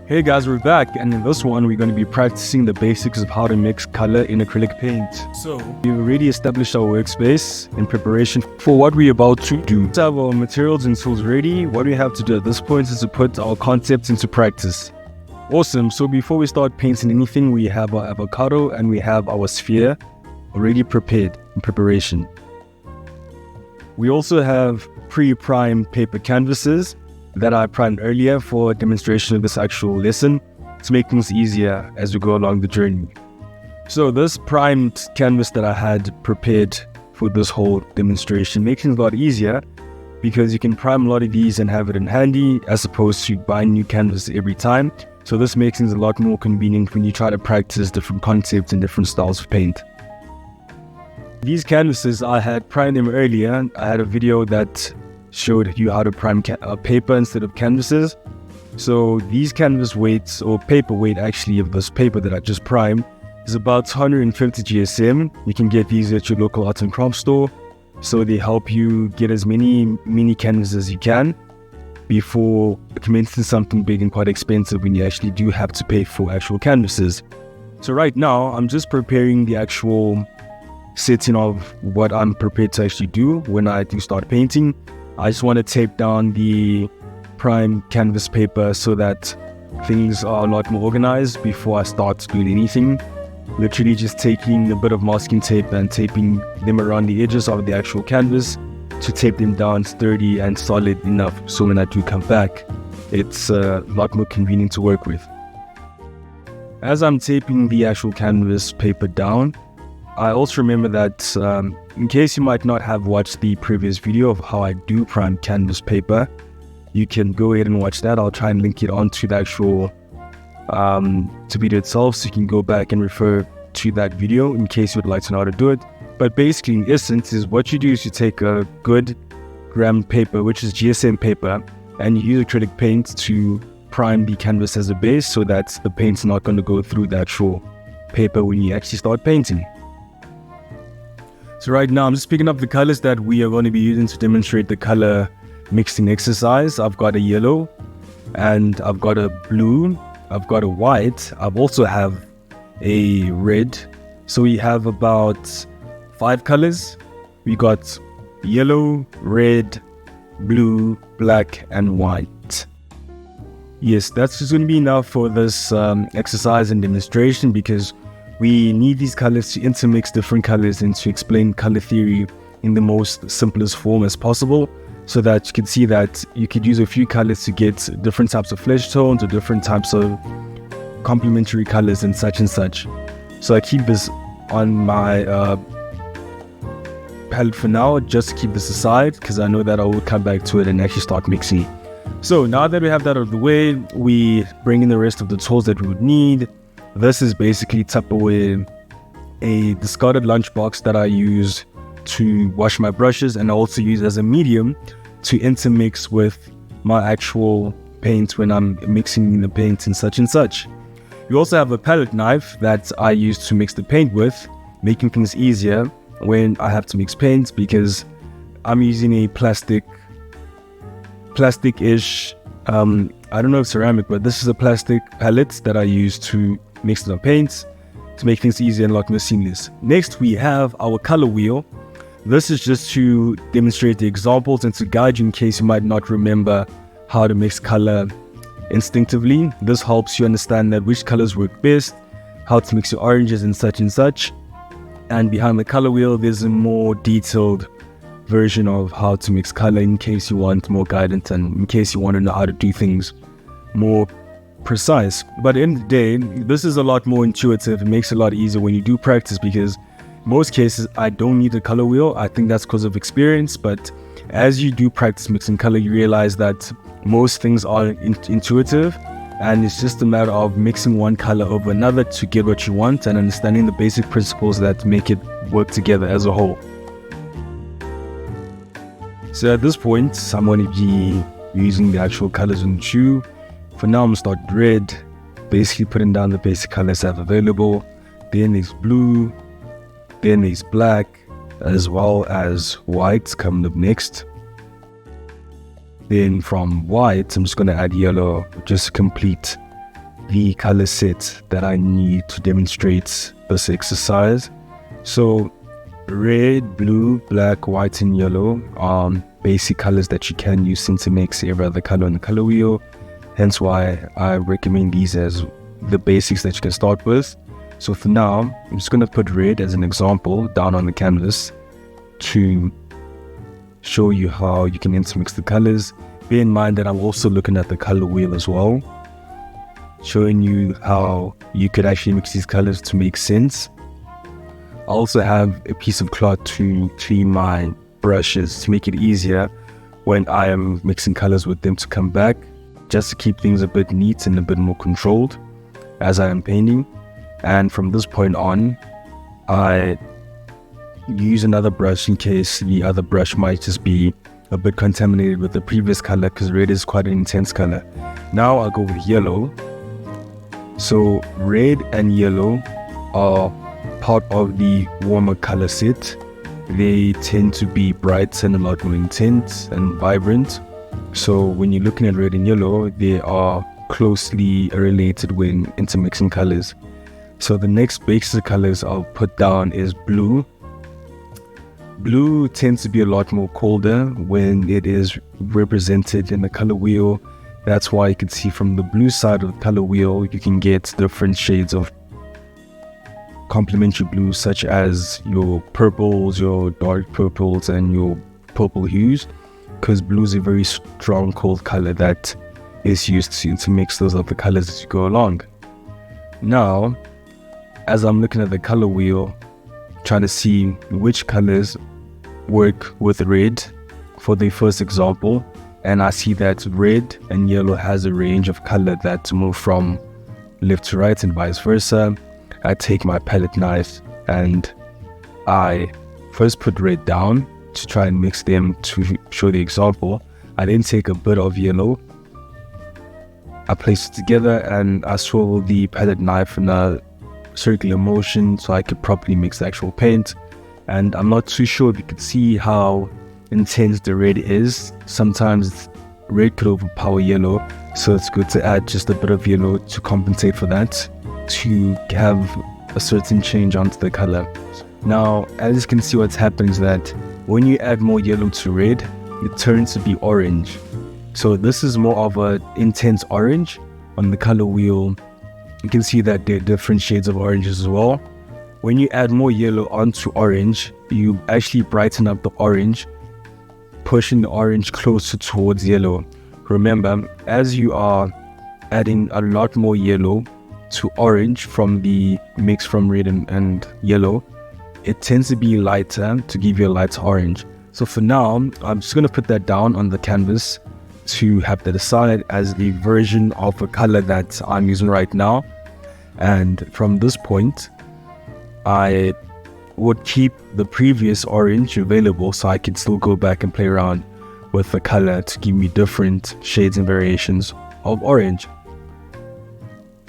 Hey guys, we're back, and in this one we're going to be practicing the basics of how to mix color in acrylic paint. So we've already established our workspace in preparation for what we're about to do. To have our materials and tools ready, what we have to do at this point is to put our concepts into practice. Awesome, so before we start painting anything, we have our avocado and we have our sphere already prepared in preparation. We also have pre-primed paper canvases that I primed earlier for a demonstration of this actual lesson to make things easier as we go along the journey. So this primed canvas that I had prepared for this whole demonstration makes things a lot easier because you can prime a lot of these and have it in handy as opposed to buying new canvas every time. So this makes things a lot more convenient when you try to practice different concepts and different styles of paint. These canvases, I had primed them earlier. I had a video that showed you how to prime paper instead of canvases. So these canvas weights, or paper weight actually, of this paper that I just primed is about 150 GSM. You can get these at your local arts and crafts store. So they help you get as many mini canvases as you can before commencing something big and quite expensive when you actually do have to pay for actual canvases. So right now I'm just preparing the actual setting of what I'm prepared to actually do when I do start painting. I just want to tape down the prime canvas paper so that things are a lot more organized before I start doing anything. Literally just taking a bit of masking tape and taping them around the edges of the actual canvas to tape them down sturdy and solid enough so when I do come back, it's a lot more convenient to work with. As I'm taping the actual canvas paper down, I also remember that in case you might not have watched the previous video of how I do prime canvas paper, you can go ahead and watch that. I'll try and link it onto the actual to video itself, so you can go back and refer to that video in case you would like to know how to do it. But basically, in essence, is what you do is you take a good grammed paper, which is GSM paper, and you use acrylic paint to prime the canvas as a base so that the paint's not going to go through the actual paper when you actually start painting. So right now I'm just picking up the colors that we are going to be using to demonstrate the color mixing exercise. I've got a yellow and I've got a blue, I've got a white, I've also have a red. So we have about 5 colors. We got yellow, red, blue, black and white. Yes, that's just going to be enough for this exercise and demonstration, because we need these colors to intermix different colors and to explain color theory in the most simplest form as possible, so that you can see that you could use a few colors to get different types of flesh tones or different types of complementary colors and such. So I keep this on my palette for now, just to keep this aside, because I know that I will come back to it and actually start mixing. So now that we have that out of the way, we bring in the rest of the tools that we would need. This is basically Tupperware, a discarded lunchbox that I use to wash my brushes, and I also use as a medium to intermix with my actual paint when I'm mixing the paint and such. We also have a palette knife that I use to mix the paint with, making things easier when I have to mix paints, because I'm using a plastic-ish, I don't know if ceramic, but this is a plastic palette that I use to mix the paints to make things easier and a lot more seamless. Next, we have our color wheel. This is just to demonstrate the examples and to guide you in case you might not remember how to mix color instinctively. This helps you understand that which colors work best, how to mix your oranges and such. And behind the color wheel, there's a more detailed version of how to mix color in case you want more guidance and in case you want to know how to do things more precise. But at the end of the day, this is a lot more intuitive. It makes it a lot easier when you do practice, because in most cases I don't need a color wheel. I think that's because of experience, but as you do practice mixing color, you realize that most things are intuitive, and it's just a matter of mixing one color over another to get what you want and understanding the basic principles that make it work together as a whole. So at this point, I'm going to be using the actual colors in the shoe. For now, I'm going to start red, basically putting down the basic colors I have available. Then there's blue, then there's black, as well as white coming up next. Then from white, I'm just going to add yellow, just to complete the color set that I need to demonstrate this exercise. So red, blue, black, white and yellow are basic colors that you can use to mix every other color on the color wheel. Hence why I recommend these as the basics that you can start with. So for now, I'm just going to put red as an example down on the canvas to show you how you can intermix the colors. Bear in mind that I'm also looking at the color wheel as well, showing you how you could actually mix these colors to make sense. I also have a piece of cloth to clean my brushes to make it easier when I am mixing colors with them to come back, just to keep things a bit neat and a bit more controlled as I am painting. And from this point on, I use another brush in case the other brush might just be a bit contaminated with the previous color, because red is quite an intense color. Now I'll go with yellow. So red and yellow are part of the warmer color set. They tend to be bright and a lot more intense and vibrant. So when you're looking at red and yellow, they are closely related when intermixing colors. So the next basic colors I'll put down is blue. Blue tends to be a lot more colder when it is represented in the color wheel. That's why you can see from the blue side of the color wheel, you can get different shades of complementary blues, such as your purples, your dark purples, and your purple hues, because blue is a very strong cold color that is used to mix those other colors as you go along. Now, as I'm looking at the color wheel, trying to see which colors work with red for the first example, and I see that red and yellow has a range of color that move from left to right and vice versa. I take my palette knife and I first put red down to try and mix them to show the example. I then take a bit of yellow, I place it together, and I swivel the palette knife in a circular motion so I could properly mix the actual paint. And I'm not too sure if you could see how intense the red is. Sometimes red could overpower yellow, so it's good to add just a bit of yellow to compensate for that, to have a certain change onto the color. Now, as you can see, what's happening is that when you add more yellow to red, it turns to be orange. So this is more of an intense orange. On the color wheel, you can see that there are different shades of orange as well. When you add more yellow onto orange, you actually brighten up the orange, pushing the orange closer towards yellow. Remember, as you are adding a lot more yellow to orange from the mix from red and yellow, it tends to be lighter to give you a lighter orange. So for now, I'm just going to put that down on the canvas to have that aside as the version of a color that I'm using right now. And from this point, I would keep the previous orange available so I can still go back and play around with the color to give me different shades and variations of orange.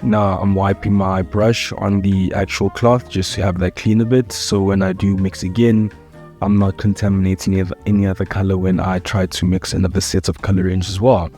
Now I'm wiping my brush on the actual cloth just to have that clean a bit, so when I do mix again, I'm not contaminating any other color when I try to mix another set of color range as well.